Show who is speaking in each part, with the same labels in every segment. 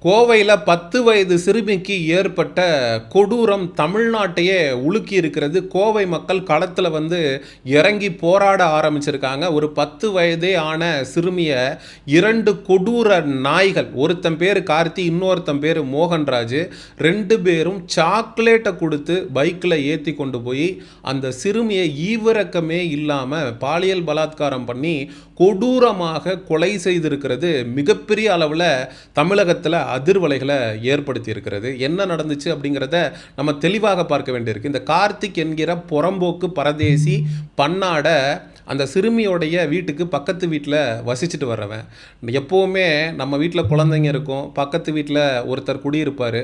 Speaker 1: கோவையில் 10 வயது சிறுமிக்கு ஏற்பட்ட கொடூரம் தமிழ்நாட்டையே உலுக்கி இருக்கிறது. கோவை மக்கள் களத்தில் இறங்கி போராட ஆரம்பிச்சிருக்காங்க. ஒரு 10 வயதே ஆன சிறுமியை 2 கொடூர நாய்கள், ஒருத்தன் பேர் கார்த்தி, இன்னொருத்தன் பேர் மோகன்ராஜ், 2 பேரும் சாக்லேட்டை கொடுத்து பைக்கில் ஏற்றி கொண்டு போய் அந்த சிறுமியை ஈவிரக்கமே இல்லாமல் பாலியல் பலாத்காரம் பண்ணி கொடூரமாக கொலை செய்திருக்கிறது மிகப்பெரிய அளவில் தமிழகத்தில் அதிர்வலைகளை ஏற்படுத்தி இருக்கிறது. என்ன நடந்துச்சு அப்படிங்கிறத நம்ம தெளிவாக பார்க்க வேண்டியிருக்கு. இந்த கார்த்திக் என்கிற புறம்போக்கு பரதேசி பன்னாட அந்த சிறுமியோடைய வீட்டுக்கு பக்கத்து வீட்டில் வசிச்சுட்டு வர்றவன். எப்போவுமே நம்ம வீட்டில் குழந்தைங்க இருக்கும், பக்கத்து வீட்டில் ஒருத்தர் குடியிருப்பார்.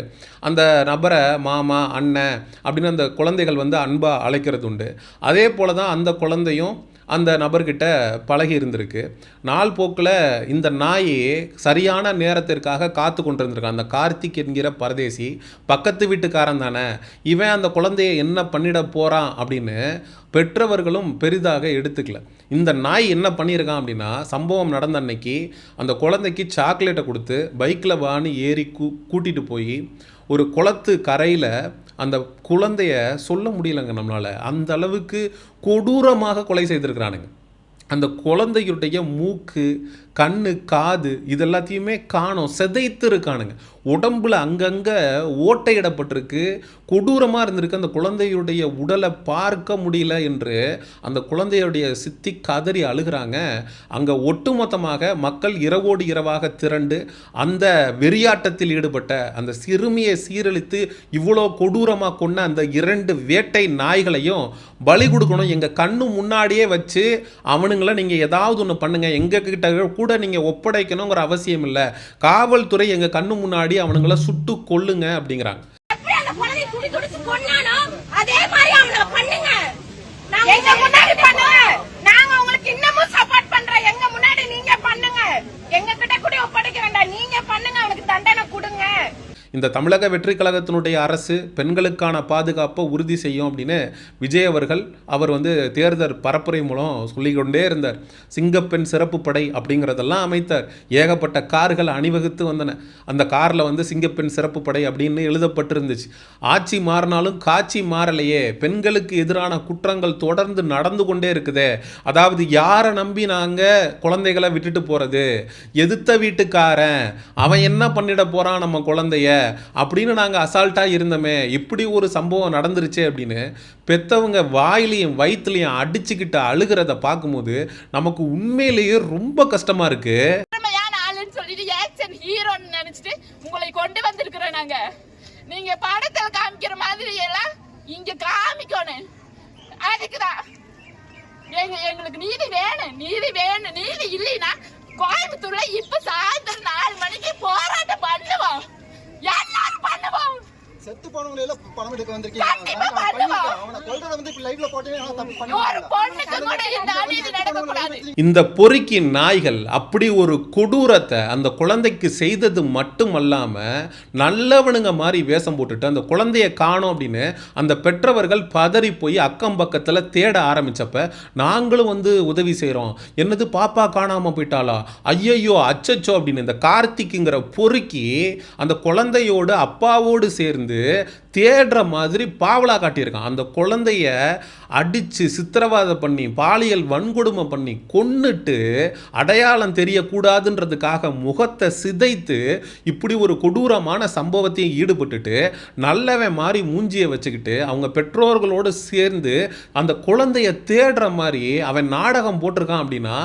Speaker 1: அந்த நபரை மாமா, அண்ணன் அப்படின்னு அந்த குழந்தைகள் அன்பாக அழைக்கிறது உண்டு. அதே போல் தான் அந்த குழந்தையும் அந்த நபர்கிட்ட பழகி இருந்திருக்கு. நாள் போக்கில் இந்த நாய் சரியான நேரத்திற்காக காத்து கொண்டு இருந்திருக்கான். அந்த கார்த்திக் என்கிற பரதேசி பக்கத்து வீட்டுக்காரன் தானே, இவன் அந்த குழந்தைய என்ன பண்ணிட போகிறான் அப்படின்னு பெற்றவர்களும் பெரிதாக எடுத்துக்கல. இந்த நாய் என்ன பண்ணியிருக்கான் அப்படின்னா, சம்பவம் நடந்த அன்னைக்கு அந்த குழந்தைக்கு சாக்லேட்டை கொடுத்து பைக்கில் வான்னு ஏறி கூட்டிகிட்டு போய் ஒரு குளத்து கரையில் அந்த குழந்தைய சொல்ல முடியலைங்க நம்மளால், அந்த அளவுக்கு கொடூரமாக கொலை செய்திருக்கிறானுங்க. அந்த குழந்தையுடைய மூக்கு, கண்ணு, காது இதெல்லாத்தையுமே காணோம், சிதைத்து இருக்கானுங்க. உடம்புல அங்கங்கே ஓட்டையிடப்பட்டிருக்கு, கொடூரமாக இருந்திருக்கு. அந்த குழந்தையுடைய உடலை பார்க்க முடியல என்று அந்த குழந்தையுடைய சித்தி கதறி அழுகிறாங்க. அங்கே ஒட்டுமொத்தமாக மக்கள் இரவோடு இரவாக திரண்டு அந்த வெறியாட்டத்தில் ஈடுபட்ட அந்த சிறுமியை சீரழித்து இவ்வளோ கொடூரமாக கொண்ட அந்த 2 வேட்டை நாய்களையும் பலி கொடுக்கணும். எங்கள் கண்ணு முன்னாடியே வச்சு அவனுங்களை நீங்கள் ஏதாவது ஒன்று பண்ணுங்கள், எங்ககிட்ட கூட நீங்கள் ஒப்படைக்கணுங்கிற அவசியம் இல்லை, காவல்துறை எங்கள் கண்ணு முன்னாடி அவனுங்களை சுட்டு கொல்லுங்க அப்படிங்கிறாங்க. இந்த தமிழக வெற்றி கழகத்தினுடைய அரசு பெண்களுக்கான பாதுகாப்பை உறுதி செய்யும் அப்படின்னு விஜய் அவர்கள் தேர்தல் பரப்புரை மூலம் சொல்லிக்கொண்டே இருந்தார். சிங்கப்பெண் சிறப்பு படை அப்படிங்கிறதெல்லாம் அமைத்தார். ஏகப்பட்ட கார்கள் அணிவகுத்து வந்தன. அந்த காரில் சிங்கப்பெண் சிறப்பு படை அப்படின்னு எழுதப்பட்டிருந்துச்சு. ஆட்சி மாறினாலும் காட்சி மாறலையே, பெண்களுக்கு எதிரான குற்றங்கள் தொடர்ந்து நடந்து கொண்டே இருக்குதே. அதாவது யாரை நம்பி நாங்கள் குழந்தைகளை விட்டுட்டு போகிறது, எதிர்த்த வீட்டுக்காரன் அவன் என்ன பண்ணிட போகிறான் நம்ம குழந்தைய அப்படின்னு நாங்கள் அசால்ட்டாக இருந்தோமே, இப்படி ஒரு சம்பவம் நடந்துருச்சு அப்படின்னு பெத்தவங்க வாயிலையும் வயிற்றுலையும் அடிச்சுக்கிட்டு அழுகிறத பார்க்கும்போது நமக்கு உண்மையிலேயே ரொம்ப கஷ்டமா இருக்கு.
Speaker 2: உங்களை கொண்டு வந்திருக்கிறோம் நாங்க, நீங்க படத்துல காமிக்கிற மாதிரி எல்லாம் இங்க காமிக்கணும். அதுக்குதான் எங்களுக்கு நீதி வேணும், நீதி வேணும். நீதி இல்லைன்னா கோயம்புத்தூர்ல இப்ப சாயந்தரம் 4 மணிக்கு போராட்டம் பண்ணுவோம், எல்லாரும் பண்ணுவோம்.
Speaker 3: செத்து போனவங்க எல்லாம் பணம் எடுக்க வந்திருக்கீங்க. அவனை கொல்றத இப்ப லைவ்ல போட்டே தப்பு பண்ணி.
Speaker 1: இந்த பொறுக்கி நாய்கள் அப்படி ஒரு கொடூரத்தை அந்த குழந்தைக்கு செய்தது மட்டுமல்லாம நல்லவனுங்க மாதிரி வேஷம் போட்டுட்டு அந்த குழந்தைய காணோம் அப்படின்னு அந்த பெற்றவர்கள் பதறி போய் அக்கம் பக்கத்துல தேட ஆரம்பிச்சப்ப நாங்களும் உதவி செய்யறோம். என்னது பாப்பா காணாம போயிட்டாளா, ஐயையோ அச்சச்சோ அப்படின்னு இந்த கார்த்திக்குங்கிற பொறுக்கி அந்த குழந்தையோடு அப்பாவோடு சேர்ந்து தேடுற மாதிரி பாவலா காட்டியிருக்கான். அந்த குழந்தைய அடித்து சித்திரவதை பண்ணி பாலியல் வன்கொடுமை பண்ணி கொன்னுட்டு அடையாளம் தெரியக்கூடாதுன்றதுக்காக முகத்தை சிதைத்து இப்படி ஒரு கொடூரமான சம்பவத்தையும் ஈடுபட்டுட்டு நல்லவன் மாதிரி மூஞ்சியை வச்சுக்கிட்டு அவங்க பெற்றோர்களோடு சேர்ந்து அந்த குழந்தைய தேடுற மாதிரி அவன் நாடகம் போட்டிருக்கான். அப்படின்னா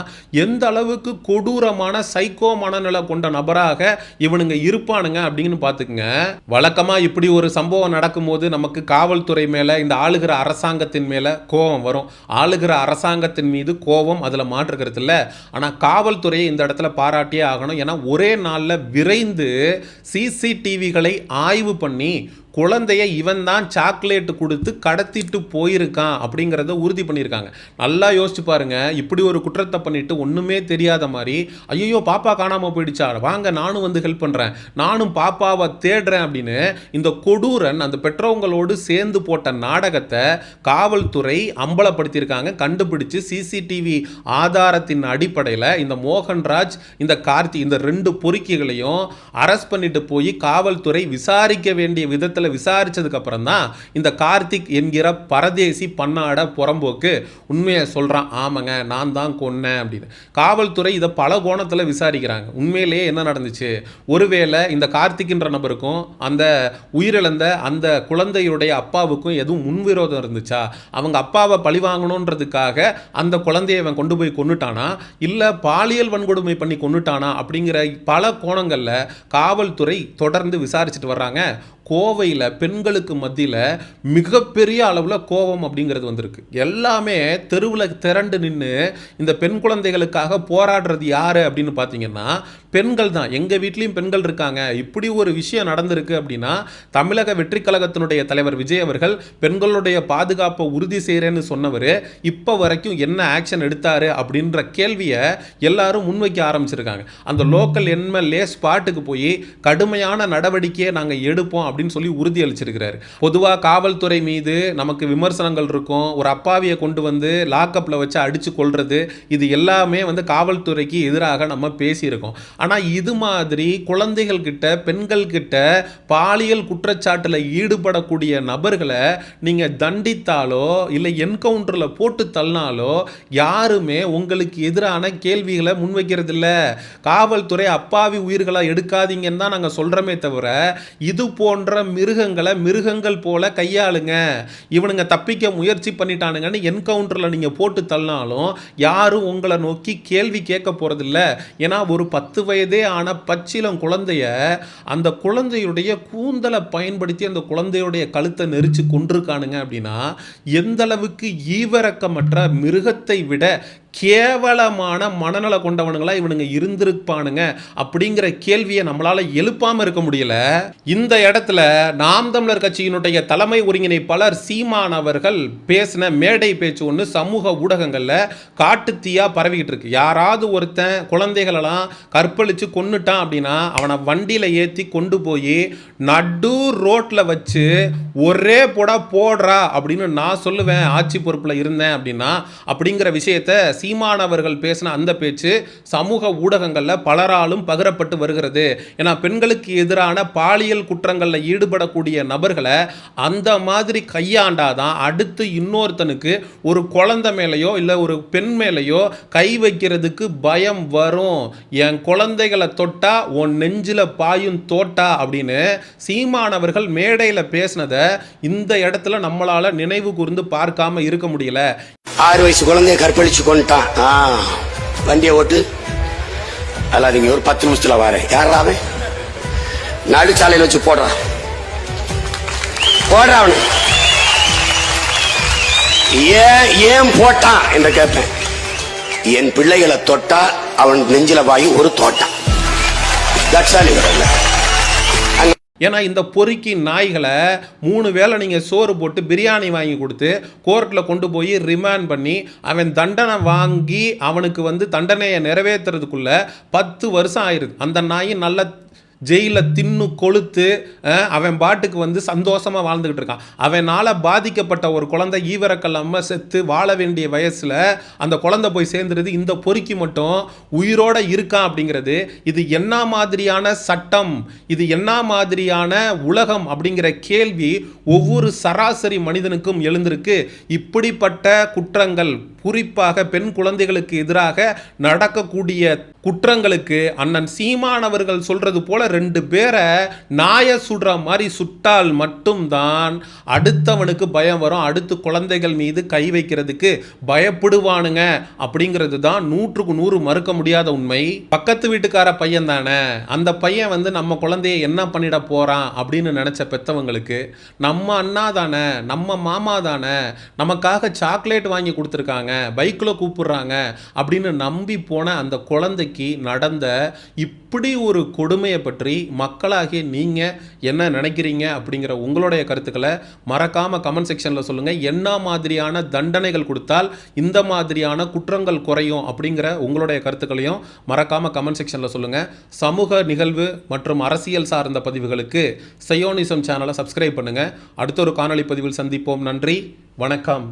Speaker 1: எந்த அளவுக்கு கொடூரமான சைக்கோ மனநிலை கொண்ட நபராக இவனுங்க இருப்பானுங்க அப்படின்னு பார்த்துக்குங்க. வழக்கமாக இப்படி ஒரு சம்பவம் நடக்கும்போது நமக்கு காவல்துறை மேலே, இந்த ஆளுகிற அரசாங்கத்தின் மேலே கோபம் வரும். ஆளுகிற அரசாங்கத்தின் மீது கோபம், அதில் மாற்றுக்கிறது இல்லை. ஆனால் காவல்துறையை இந்த இடத்துல பாராட்டியே ஆகணும். ஏன்னா ஒரே நாளில் விரைந்து சிசிடிவிகளை ஆய்வு பண்ணி குழந்தைய இவன் தான் சாக்லேட் கொடுத்து கடத்திட்டு போயிருக்கான் அப்படிங்கிறத உறுதி பண்ணியிருக்காங்க. நல்லா யோசிச்சு பாருங்க, இப்படி ஒரு குற்றத்தை பண்ணிட்டு ஒன்றுமே தெரியாத மாதிரி ஐயோ பாப்பா காணாமல் போயிடுச்சா, வாங்க நானும் வந்து ஹெல்ப் பண்ணுறேன், நானும் பாப்பாவை தேடுறேன் அப்படின்னு இந்த கொடூரன் அந்த பெற்றவங்களோடு சேர்ந்து போட்ட நாடகத்தை காவல்துறை அம்பலப்படுத்தியிருக்காங்க. கண்டுபிடிச்சு சிசிடிவி ஆதாரத்தின் அடிப்படையில் இந்த மோகன்ராஜ் இந்த கார்த்தி இந்த 2 பொறுக்கிகளையும் அரெஸ்ட் பண்ணிட்டு போய் காவல்துறை விசாரிக்க வேண்டிய விதத்தில் விசாரிச்சதுக்கு அப்புறம் தான் இந்த கார்த்திக் என்கிற பரதேசி பன்னாட புறம்போக்கு உண்மையை சொல்றான். ஆமாங்க நான் தான் கொன்னேன் அப்படின்னு. காவல்துறை இதை பல கோணத்தில் விசாரிக்கிறாங்க. உண்மையிலேயே என்ன நடந்துச்சு, ஒருவேளை இந்த கார்த்திக்ன்ற நபருக்கும் அந்த உயிரிழந்த அந்த குழந்தையுடைய அப்பாவுக்கும் எதுவும் முன்விரோதம் இருந்துச்சா, அவங்க அப்பாவை பழி வாங்கணுன்றதுக்காக அந்த குழந்தையை அவன் கொண்டு போய் கொன்னுட்டானா, இல்லை பாலியல் வன்கொடுமை பண்ணி கொன்னுட்டானா அப்படிங்கிற பல கோணங்களில் காவல்துறை தொடர்ந்து விசாரிச்சுட்டு வர்றாங்க. கோவையில் பெண்களுக்கு மத்தியில் மிகப்பெரிய அளவில் கோபம் அப்படிங்கிறது வந்திருக்கு. எல்லாமே தெருவில் திரண்டு நின்று இந்த பெண் குழந்தைகளுக்காக போராடுறது யார் அப்படின்னு பார்த்தீங்கன்னா பெண்கள் தான். எங்கள் வீட்லேயும் பெண்கள் இருக்காங்க. இப்படி ஒரு விஷயம் நடந்திருக்கு அப்படின்னா தமிழக வெற்றி கழகத்தினுடைய தலைவர் விஜய் அவர்கள் பெண்களுடைய பாதுகாப்பை உறுதி செய்கிறேன்னு சொன்னவர் இப்போ வரைக்கும் என்ன ஆக்ஷன் எடுத்தார் அப்படின்ற கேள்வியை எல்லாரும் முன்வைக்க ஆரம்பிச்சிருக்காங்க. அந்த லோக்கல் எம்எல்ஏ ஸ்பாட்டுக்கு போய் கடுமையான நடவடிக்கையை நாங்கள் எடுப்போம் அப்படின்னு சொல்லி உறுதி அளிச்சிருக்கிறாரு. பொதுவாக காவல்துறை மீது நமக்கு விமர்சனங்கள் இருக்கும். ஒரு அப்பாவியை கொண்டு வந்து லாக்அப்பில் வச்சு அடித்து கொள்வது, இது எல்லாமே வந்து காவல்துறைக்கு எதிராக நம்ம பேசியிருக்கோம். ஆனால் இது மாதிரி குழந்தைகள் கிட்ட பெண்கள் கிட்ட பாலியல் குற்றச்சாட்டில் ஈடுபடக்கூடிய நபர்களை நீங்கள் தண்டித்தாலோ இல்லை என்கவுண்டரில் போட்டு தள்ளினாலோ யாருமே உங்களுக்கு எதிரான கேள்விகளை முன்வைக்கிறது இல்லை. காவல்துறை அப்பாவி உயிர்களை எடுக்காதீங்கன்னு தான் நாங்கள் சொல்கிறோமே தவிர இது போன்ற மிருகங்களை மிருகங்கள் போல கையாளுங்க, இவனுங்க தப்பிக்க முயற்சி பண்ணிட்டானுங்கன்னு என்கவுண்டரில் நீங்கள் போட்டு தள்ளினாலும் யாரும் உங்களை நோக்கி கேள்வி கேட்க போகிறதில்ல. ஏன்னா ஒரு 10 வயதே ஆன பச்சிலம் குழந்தைய அந்த குழந்தையுடைய கூந்தலை பயன்படுத்தி அந்த குழந்தையுடைய கழுத்தை நெரிச்சு கொண்டிருக்கானுங்க அப்படின்னா எந்த அளவுக்கு ஈவிரக்கமற்ற மிருகத்தை விட கேவலமான மனநல கொண்டவனுங்களா இவனுங்க இருந்திருப்பானுங்க அப்படிங்கிற கேள்வியை நம்மளால எழுப்பாம இருக்க முடியல. இந்த இடத்துல நாம் தமிழர் கட்சியினுடைய தலைமை ஒருங்கிணைப்பாளர் சீமான் அவர்கள் பேசின மேடை பேச்சு ஒன்று சமூக ஊடகங்கள்ல காட்டுத்தீயா பரவிக்கிட்டு இருக்கு. யாராவது ஒருத்தன் குழந்தைகளெல்லாம் கற்பழிச்சு கொன்னுட்டான் அப்படின்னா அவனை வண்டியில ஏற்றி கொண்டு போய் நடு ரோட்ல வச்சு ஒரே போடுறா அப்படின்னு நான் சொல்லுவேன் ஆட்சி பொறுப்பில் இருந்தேன் அப்படின்னா. அப்படிங்கிற விஷயத்தை சீமான் அவர்கள் பேசின அந்த பேச்சு சமூக ஊடகங்களில் பலராலும் பகிரப்பட்டு வருகிறது. ஏன்னா பெண்களுக்கு எதிரான பாலியல் குற்றங்களில் ஈடுபடக்கூடிய நபர்களை அந்த மாதிரி கையாண்டாதான் அடுத்து இன்னொருத்தனுக்கு ஒரு குழந்தை மேலேயோ இல்லை ஒரு பெண் மேலேயோ கை வைக்கிறதுக்கு பயம் வரும். என் குழந்தைகளை தொட்டா உன் நெஞ்சில பாயும் தோட்டா அப்படின்னு சீமான் அவர்கள் மேடையில் பேசினதை இந்த இடத்துல நம்மளால நினைவு கூர்ந்து பார்க்காம இருக்க முடியல.
Speaker 4: 6 வயசு குழந்தைய கற்பழிச்சு கொண்டுட்டான். வண்டியை ஓட்டு அல்லாதீங்க, ஒரு 10 நிமிஷத்துல வரேன். யாராவே நடுச்சாலையில் வச்சு போடுறான் அவனு. ஏன் போட்டான் என்று கேட்பேன். என் பிள்ளைகளை தொட்டா அவன் நெஞ்சில வாயு ஒரு தோட்டம்.
Speaker 1: ஏன்னா இந்த பொறுக்கி நாய்களை 3 வேளை நீங்கள் சோறு போட்டு பிரியாணி வாங்கி கொடுத்து கோர்ட்டில் கொண்டு போய் ரிமாண்ட் பண்ணி அவன் தண்டனை வாங்கி அவனுக்கு வந்து தண்டனையை நிறைவேற்றுறதுக்குள்ள 10 வருஷம் ஆயிடுது. அந்த நாய் நல்ல ஜெயிலில் தின்னு கொளுத்து அவன் பாட்டுக்கு வந்து சந்தோஷமாக வாழ்ந்துக்கிட்டு இருக்கான். அவனால் பாதிக்கப்பட்ட ஒரு குழந்தை ஈவரக்கல்லாமல் செத்து வாழ வேண்டிய வயசில் அந்த குழந்தை போய் சேர்ந்துருது. இந்த பொறுக்கி மட்டும் உயிரோடு இருக்கான் அப்படிங்கிறது இது என்ன மாதிரியான சட்டம், இது என்ன மாதிரியான உலகம் அப்படிங்கிற கேள்வி ஒவ்வொரு சராசரி மனிதனுக்கும் எழுந்திருக்கு. இப்படிப்பட்ட குற்றங்கள் குறிப்பாக பெண் குழந்தைகளுக்கு எதிராக நடக்கக்கூடிய குற்றங்களுக்கு அண்ணன் சீமான் அவர்கள் சொல்றது போல 2 பேரை நாய சுடுற மாதிரி சுட்டால் மட்டும்தான் அடுத்தவனுக்கு பயம் வரும். அடுத்து குழந்தைகள் மீது கை வைக்கிறதுக்கு பயப்படுவானுங்க அப்படிங்கிறது தான் 100க்கு 100 மறுக்க முடியாத உண்மை. பக்கத்து வீட்டுக்கார பையன் தானே, அந்த பையன் வந்து நம்ம குழந்தைய என்ன பண்ணிட போறான் அப்படின்னு நினைச்ச பெத்தவங்களுக்கு நம்ம அண்ணா தானே, நம்ம மாமா தானே, நமக்காக சாக்லேட் வாங்கி கொடுத்துருக்காங்க, பைக்கில் கூப்பிடுறாங்க அப்படின்னு நம்பி போன அந்த குழந்தைக்கு குழந்தைக்கு நடந்த இப்படி ஒரு கொடுமையை பற்றி மக்களாகிய நீங்கள் என்ன நினைக்கிறீங்க அப்படிங்கிற உங்களுடைய கருத்துக்களை மறக்காமல் கமெண்ட் செக்ஷனில் சொல்லுங்கள். என்ன மாதிரியான தண்டனைகள் கொடுத்தால் இந்த மாதிரியான குற்றங்கள் குறையும் அப்படிங்கிற உங்களுடைய கருத்துக்களையும் மறக்காமல் கமெண்ட் செக்ஷனில் சொல்லுங்கள். சமூக நிகழ்வு மற்றும் அரசியல் சார்ந்த பதிவுகளுக்கு சயோனிசம் சேனலை சப்ஸ்கிரைப் பண்ணுங்கள். அடுத்த ஒரு காணொளி பதிவில் சந்திப்போம். நன்றி, வணக்கம்.